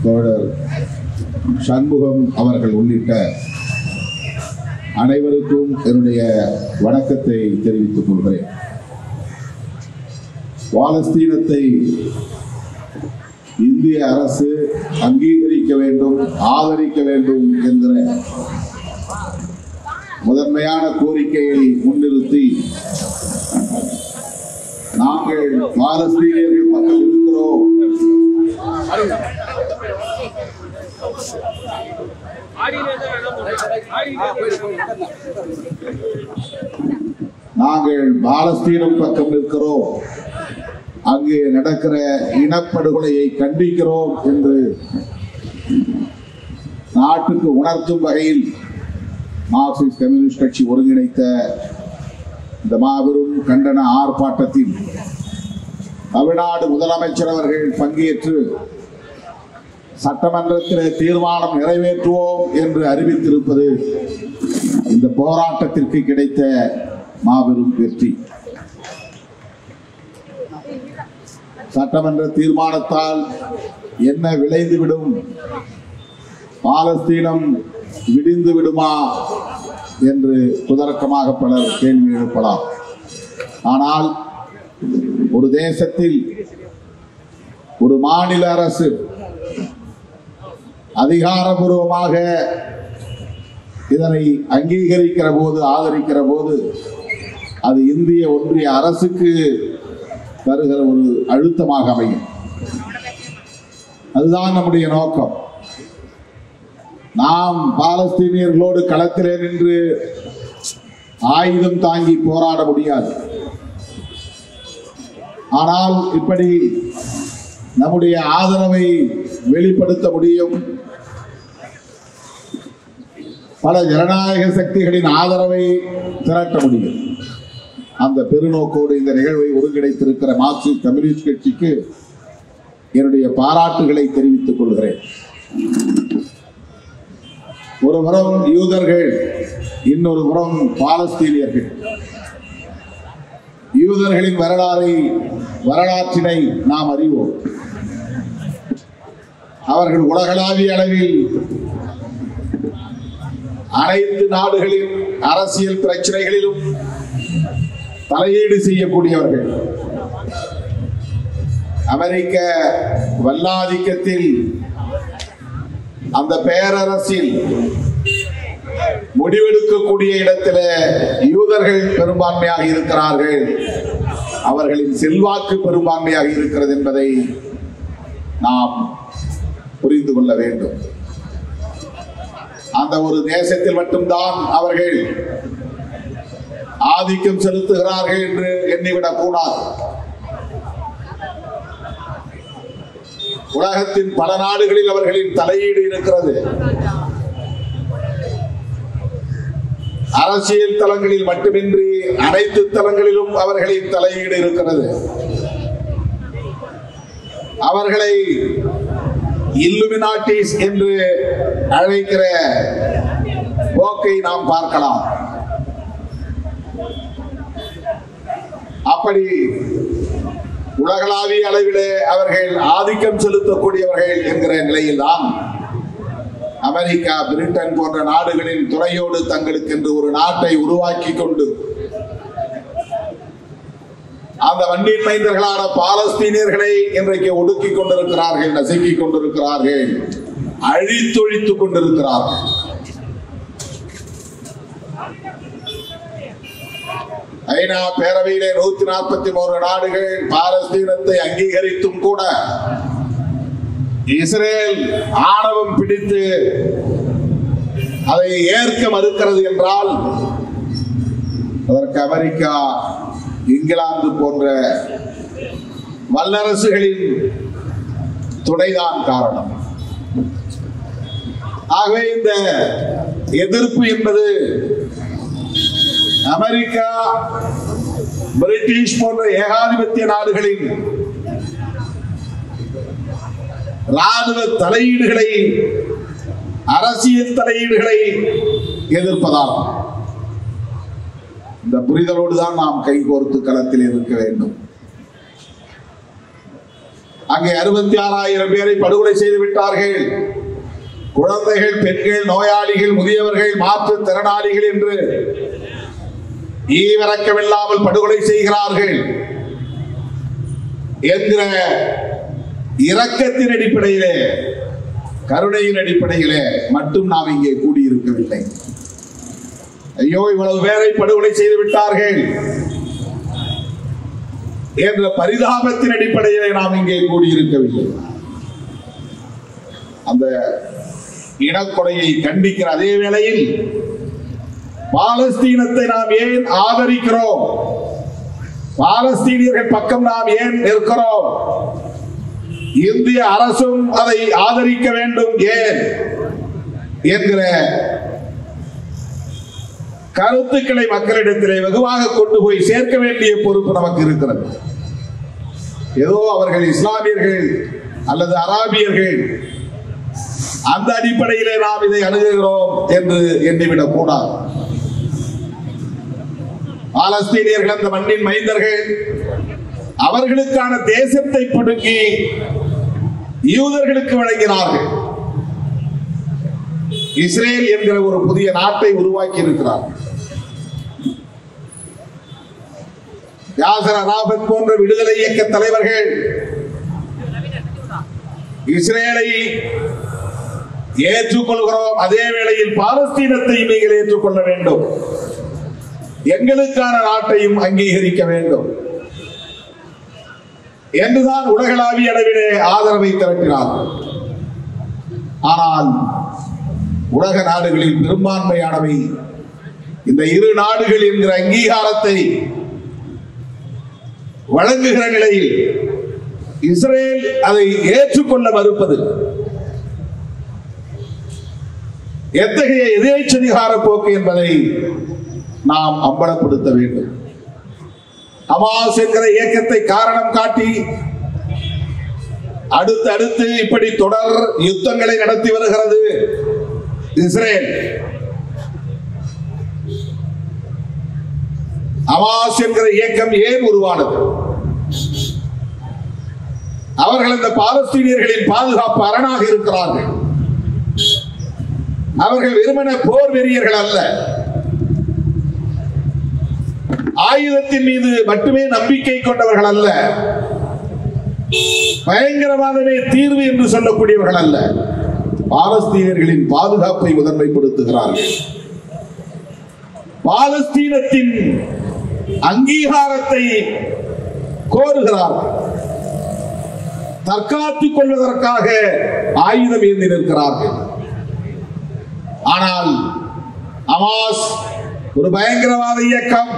தோழர் சண்முகம் அவர்கள் உள்ளிட்ட அனைவருக்கும் என்னுடைய வணக்கத்தை தெரிவித்துக் கொள்கிறேன். பாலஸ்தீனத்தை இந்திய அரசு அங்கீகரிக்க வேண்டும், ஆதரிக்க வேண்டும் என்கிற முதன்மையான கோரிக்கையை முன்னிறுத்தி நாங்கள் பாலஸ்தீனியர்கள் மக்கள் இருக்கிறோம், நாங்கள் பாலஸ்தீனம் பக்கம் இருக்கிறோம், அங்கே நடக்கிற இனப்படுகொலையை கண்டிக்கிறோம் என்று நாட்டுக்கு உணர்த்தும் வகையில் மார்க்சிஸ்ட் கம்யூனிஸ்ட் கட்சி ஒருங்கிணைத்த இந்த மாபெரும் கண்டன ஆர்ப்பாட்டத்தில் தமிழ்நாடு முதலமைச்சர் அவர்கள் பங்கேற்று சட்டமன்றத்தில் தீர்மானம் நிறைவேற்றுவோம் என்று அறிவித்திருப்பது இந்த போராட்டத்திற்கு கிடைத்த மாபெரும் வெற்றி. சட்டமன்ற தீர்மானத்தால் என்ன விளைந்துவிடும், பாலஸ்தீனம் விடிந்து விடுமா என்று குதர்க்கமாக பலர் கேள்வி எழுப்பலாம். ஆனால் ஒரு தேசத்தில் ஒரு மாநில அரசு அதிகாரபூர்வமாக இதனை அங்கீகரிக்கிற போது, ஆதரிக்கிற போது, அது இந்திய ஒன்றிய அரசுக்கு தருகிற ஒரு அழுத்தமாக அமையும். அதுதான் நம்முடைய நோக்கம். நாம் பாலஸ்தீனியர்களோடு களத்திலே நின்று ஆயுதம் தாங்கி போராட முடியாது. ஆனால் இப்படி நம்முடைய ஆதரவை வெளிப்படுத்த முடியும். பல ஜனநாயக சக்திகளின் ஆதரவை திரட்ட முடியும். அந்த பெருநோக்கோடு இந்த நிகழ்வை ஒருங்கிணைத்திருக்கிற மார்க்சிஸ்ட் கம்யூனிஸ்ட் கட்சிக்கு என்னுடைய பாராட்டுகளை தெரிவித்துக் கொள்கிறேன். ஒரு புறம் யூதர்கள், இன்னொரு புறம் பாலஸ்தீனியர்கள். யூதர்களின் வரலாற்றினை நாம் அறிவோம். அவர்கள் உலகளாவிய அளவில் அனைத்து நாடுகளின் அரசியல் பிரச்சனைகளிலும் தலையீடு செய்யக்கூடியவர்கள். அமெரிக்க வல்லாதிக்கத்தில், அந்த பேரரசில் முடிவெடுக்கக்கூடிய இடத்துல யூதர்கள் பெரும்பான்மையாக இருக்கிறார்கள். அவர்களின் செல்வாக்கு பெரும்பான்மையாக இருக்கிறது என்பதை நாம் புரிந்து கொள்ள வேண்டும். அந்த ஒரு தேசத்தில் மட்டும்தான் அவர்கள் ஆதிக்கம் செலுத்துகிறார்கள் என்று எண்ணிவிடக் கூடாது. உலகத்தின் பல நாடுகளில் அவர்களின் தலையீடு இருக்கிறது. அரசியல் தளங்களில் மட்டுமின்றி அனைத்து தளங்களிலும் அவர்களின் தலையீடு இருக்கிறது. அவர்களை இல்லுமினாட்டிஸ் என்று அழைக்கிற போக்கை நாம் பார்க்கலாம். அப்படி உலகளாவிய அளவிலே அவர்கள் ஆதிக்கம் செலுத்தக்கூடியவர்கள் என்கிற நிலையில்தான் அமெரிக்கா, பிரிட்டன் போன்ற நாடுகளின் துணையோடு தங்களுக்கு என்று ஒரு நாட்டை உருவாக்கி கொண்டு அந்த வண்டின் மைந்தர்களான பாலஸ்தீனியர்களை இன்றைக்கு ஒடுக்கிக் கொண்டிருக்கிறார்கள், நசுக்கிக் கொண்டிருக்கிறார்கள், அழித்தொழித்துக் கொண்டிருக்கிறார்கள். ஐநா பேரவையிலே 143 நாடுகள் பாலஸ்தீனத்தை அங்கீகரித்தும் கூட இஸ்ரேல் ஆணவம் பிடித்து அதை ஏற்க மறுக்கிறது என்றால் அதற்கு அமெரிக்கா, இங்கிலாந்து போன்ற வல்லரசுகளின் துணைதான் காரணம். ஆகவே இந்த எதிர்ப்பு என்பது அமெரிக்கா, பிரிட்டிஷ் போன்ற ஏகாதிபத்திய நாடுகளின் ராணுவ தலையீடுகளை, அரசியல் தலையீடுகளை எதிர்ப்பதாகும். இந்த புரிதலோடு தான் நாம் கைகோர்த்து களத்தில் இருக்க வேண்டும். அங்கே 66,000 பேரை படுகொலை செய்து விட்டார்கள். குழந்தைகள், பெண்கள், நோயாளிகள், முதியவர்கள், மாற்றுத்திறனாளிகள் என்று ஈவிரக்கமில்லாமல் படுகொலை செய்கிறார்கள் என்கிற இரக்கத்தின் அடிப்படையிலே, கருணையின் அடிப்படையிலே மட்டும் நாம் இங்கே கூடியிருக்கவில்லை. ஐயோ, இவ்வளவு பேரை படுகொலை செய்து விட்டார்கள் என்ற பரிதாபத்தின் அடிப்படையிலே நாம் இங்கே கூடியிருக்கவில்லை. அந்த இனக்கொலையை கண்டிக்கிற அதே வேளையில் பாலஸ்தீனத்தை நாம் ஏன் ஆதரிக்கிறோம், பாலஸ்தீனியர்கள் பக்கம் நாம் ஏன் இருக்கிறோம், இந்திய அரசும் அதை ஆதரிக்க வேண்டும் ஏன் என்கிற கருத்துக்களை மக்களிடத்திலே வெகுவாக கொண்டு போய் சேர்க்க வேண்டிய பொறுப்பு நமக்கு இருக்கிறது. ஏதோ அவர்கள் இஸ்லாமியர்கள் அல்லது அராபியர்கள் அந்த அடிப்படையிலே நாம் இதை அணுகுகிறோம் என்று எண்ணிவிடக் கூடாது. பாலஸ்தீனியர்கள் அந்த மண்ணின் மைந்தர்கள், அவர்களுக்கான தேசத்தை பிடுங்கி யூதர்களுக்கு வழங்கினார்கள். இஸ்ரேல் என்கிற ஒரு புதிய நாட்டை உருவாக்கி இருக்கிறார். யாசர் அராபத் போன்ற விடுதலை இயக்க தலைவர்கள் இஸ்ரேலை ஏற்றுக்கொள்கிறோம், அதே வேளையில் பாலஸ்தீனத்தை நீங்கள் ஏற்றுக்கொள்ள வேண்டும், எங்களுக்கான நாட்டையும் அங்கீகரிக்க வேண்டும் என்றுதான் உலகளாவிய அளவிலே ஆதரவை திரட்டினார்கள். ஆனால் உலக நாடுகளில் பெரும்பான்மையானவை இந்த இரு நாடுகள் என்கிற அங்கீகாரத்தை வழங்குகிற நிலையில் இஸ்ரேல் அதை ஏற்றுக்கொள்ள மறுப்பது எத்தகைய எதேச்சதிகார போக்கு என்பதை நாம் அம்பலப்படுத்த வேண்டும். ஹமாஸ் என்கிற இயக்கத்தை காரணம் காட்டி அடுத்து இப்படி தொடர் யுத்தங்களை நடத்தி வருகிறது இஸ்ரேல். ஹமாஸ் என்கிற இயக்கம் ஏன் உருவானது? அவர்கள் இந்த பாலஸ்தீனியர்களின் பாதுகாப்பு அரணாக இருக்கிறார்கள். அவர்கள் வெறுமன போர் வெறியர்கள் அல்ல, ஆயுதத்தின் மீது மட்டுமே நம்பிக்கை கொண்டவர்கள் அல்ல, பயங்கரவாதமே தீர்வு என்று சொல்லக்கூடியவர்கள் அல்ல. பாலஸ்தீனியர்களின் பாதுகாப்பை முதன்மைப்படுத்துகிறார்கள். பாலஸ்தீனத்தின் அங்கீகாரத்தை கோருகிறார்கள். தற்காத்துக் கொள்வதற்காக ஆயுதம் ஏந்தி நிற்கிறார்கள். ஆனால் ஹமாஸ் ஒரு பயங்கரவாத இயக்கம்,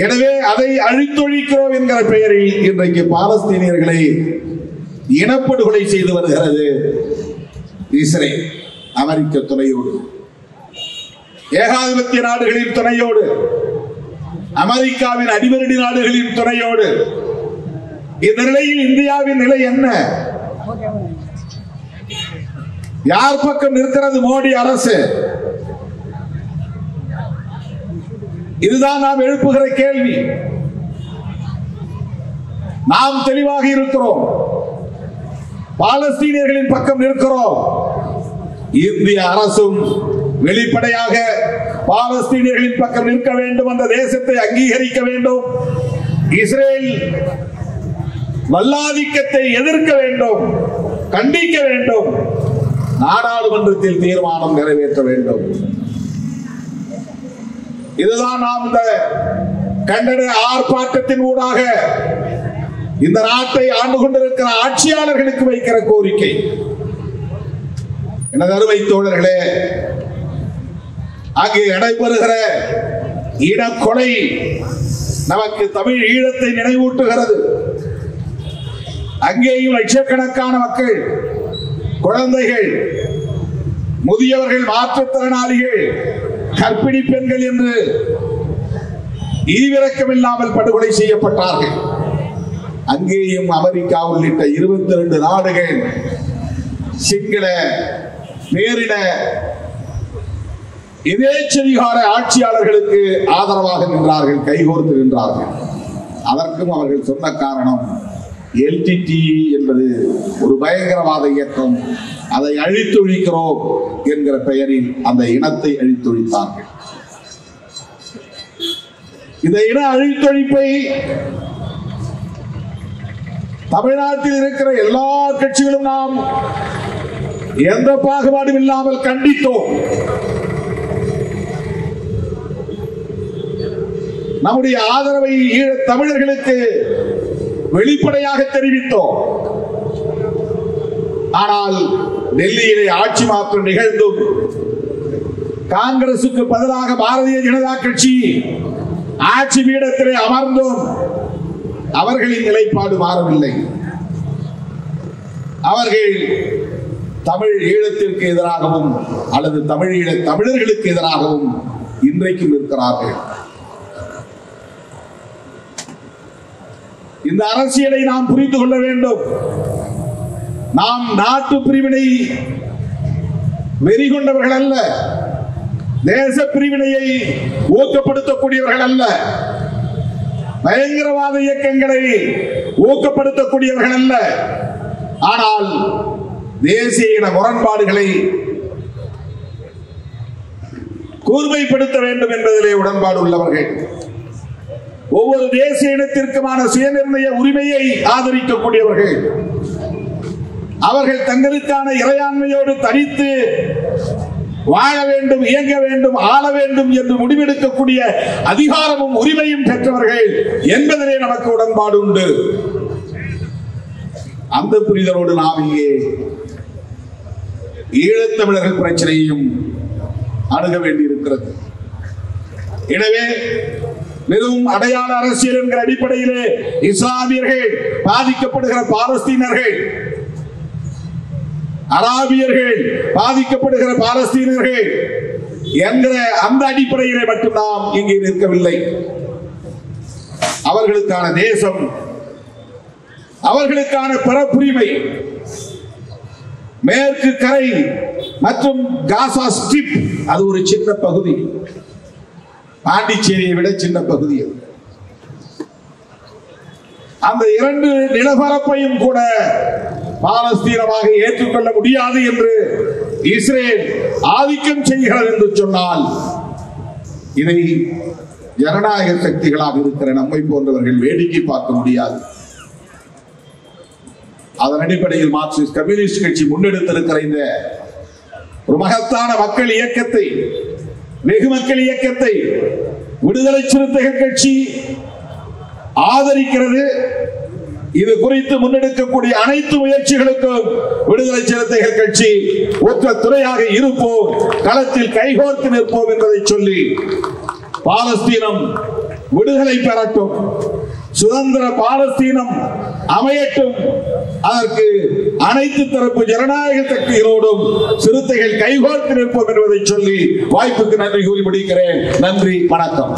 எனவே அதை அழித்தொழிக்கிறோம் என்கிற பெயரில் இன்றைக்கு பாலஸ்தீனியர்களை இனப்படுகொலை செய்து வருகிறது இஸ்ரேல். அமெரிக்க துணையோடு, ஏகாதிபத்திய நாடுகளின் துணையோடு, அமெரிக்காவின் அடிவருடி நாடுகளின் துணையோடு. இந்த நிலையில் இந்தியாவின் நிலை என்ன? யார் பக்கம் இருக்கிறது மோடி அரசு? இதுதான் நாம் எழுப்புகிற கேள்வி. நாம் தெளிவாக இருக்கிறோம், பாலஸ்தீனியர்களின் பக்கம் இருக்கிறோம். இந்திய அரசும் வெளிப்படையாக பாலஸ்தீனியர்களின் பக்கம் நிற்க வேண்டும், அந்த தேசத்தை அங்கீகரிக்க வேண்டும், இஸ்ரேல் வல்லாதிக்கத்தை எதிர்க்க வேண்டும், கண்டிக்க வேண்டும், நாடாளுமன்றத்தில் தீர்மானம் நிறைவேற்ற வேண்டும். இதுதான் நாம் இந்த கண்டன ஆர்ப்பாட்டத்தின் ஊடாக இந்த நாட்டை ஆண்டு கொண்டிருக்கிற ஆட்சியாளர்களுக்கு வைக்கிற கோரிக்கை. எனது அருமை தோழர்களே, அங்கே நடைபெறுகிற இனக்கொலை நமக்கு தமிழ் ஈழத்தை நினைவூட்டுகிறது. அங்கேயும் லட்சக்கணக்கான மக்கள், குழந்தைகள், முதியவர்கள், மாற்றுத்திறனாளிகள், கர்ப்பிணி பெண்கள் என்று ஈவிரக்கமில்லாமல் படுகொலை செய்யப்பட்டார்கள். அங்கேயும் அமெரிக்கா உள்ளிட்ட 22 நாடுகள் சிங்கள பேரின எதேச்சதிகார ஆட்சியாளர்களுக்கு ஆதரவாக நின்றார்கள், கைகோர்த்து நின்றார்கள். அதற்கும் அவர்கள் சொன்ன காரணம், LTTE என்பது ஒரு பயங்கரவாத இயக்கம், அதை அழித்தொழிக்கிறோம் என்கிற பெயரில் அந்த இனத்தை அழித்தொழித்தார்கள். இந்த இன அழித்தொழிப்பை தமிழ்நாட்டில் இருக்கிற எல்லா கட்சிகளும் நாம் எந்த பாகுபாடும் இல்லாமல் கண்டித்தோம். நம்முடைய ஆதரவை ஈழத் தமிழர்களுக்கு வெளிப்படையாக தெரிவித்தோம். ஆனால் டெல்லியிலே ஆட்சி மாற்றம் நிகழ்ந்தும் காங்கிரசுக்கு பதிலாக பாரதிய ஜனதா கட்சி ஆட்சி பீடத்திலே அமர்ந்தும் அவர்களின் நிலைப்பாடு மாறவில்லை. அவர்கள் தமிழ் ஈழத்திற்கு எதிராகவும் அல்லது தமிழ் ஈழ தமிழர்களுக்கு எதிராகவும் இன்றைக்கும் இருக்கிறார்கள். இந்த அரசியலை நாம் புரிந்து கொள்ள வேண்டும். நாம் நாட்டு பிரிவினை வெறி கொண்டவர்கள் அல்ல, தேச பிரிவினையை ஊக்கப்படுத்தக்கூடியவர்கள் அல்ல, பயங்கரவாத இயக்கங்களை ஊக்கப்படுத்தக்கூடியவர்கள் அல்ல. ஆனால் தேசிய இன முரண்பாடுகளை கூர்மைப்படுத்த வேண்டும் என்பதிலே உடன்பாடு உள்ளவர்கள். ஒவ்வொரு தேசிய இனத்திற்குமான சுயநிர்ணய உரிமையை ஆதரிக்கக்கூடியவர்கள். அவர்கள் தங்களுக்கான இறையாண்மையோடு தனித்து வாழ வேண்டும், இயங்க வேண்டும், ஆள வேண்டும் என்று முடிவெடுக்கக்கூடிய அதிகாரமும் உரிமையும் பெற்றவர்கள் என்பதிலே நமக்கு உடன்பாடு உண்டு. அந்த புரிதலோடு நாம் இங்கே ஈழத்தமிழர்கள் பிரச்சனையையும் அணுக வேண்டியிருக்கிறது. எனவே வெறும் அடையாள அரசியல் என்கிற அடிப்படையிலே இஸ்லாமியர்கள் பாதிக்கப்படுகிற பாலஸ்தீனர்கள், அராபியர்கள் பாதிக்கப்படுகிற பாலஸ்தீனர்கள் என்கிற அந்த அடிப்படையிலே மட்டும் நாம் இங்கே நிற்கவில்லை. அவர்களுக்கான தேசம், அவர்களுக்கான பிறப்புரிமை, மேற்கு கரை மற்றும் காசா ஸ்ட்ரிப் அது ஒரு சின்ன பகுதி, பாண்டிச்சேரியை விட சின்ன பகுதி. அந்த இரண்டு நிலப்பரப்பையும் கூட பாலஸ்தீனமாக ஏற்றுக்கொள்ள முடியாது என்று இஸ்ரேல் ஆதிக்கம் செய்கிறது என்று சொன்னால் இதை ஜனநாயக சக்திகளாக இருக்கிற நம்மை போன்றவர்கள் வேடிக்கை பார்க்க முடியாது. அதன் அடிப்படையில் மார்க்சிஸ்ட் கம்யூனிஸ்ட் கட்சி முன்னெடுத்திருக்கிற இந்த ஒரு மகத்தான மக்கள் இயக்கத்தை, வெகு மக்கள் இயக்கத்தை விடுதலை சிறுத்தைகள் கட்சி ஆதரிக்கிறது. இது குறித்து முன்னெடுக்கக்கூடிய அனைத்து முயற்சிகளுக்கும் விடுதலை சிறுத்தைகள் கட்சி ஒற்ற துறையாக இருப்போம், களத்தில் கைகோர்த்து நிற்போம் என்பதை சொல்லி பாலஸ்தீனம் விடுதலை பெறட்டும், சுதந்திர பாலஸ்தீனம் அமையட்டும், அதற்கு அனைத்து தரப்பு ஜனநாயக சக்திகளோடும் சிறுத்தைகள் கைகோர்த்து நிற்போம் என்பதை சொல்லி வாய்ப்புக்கு நன்றி கூறி முடிக்கிறேன். நன்றி, வணக்கம்.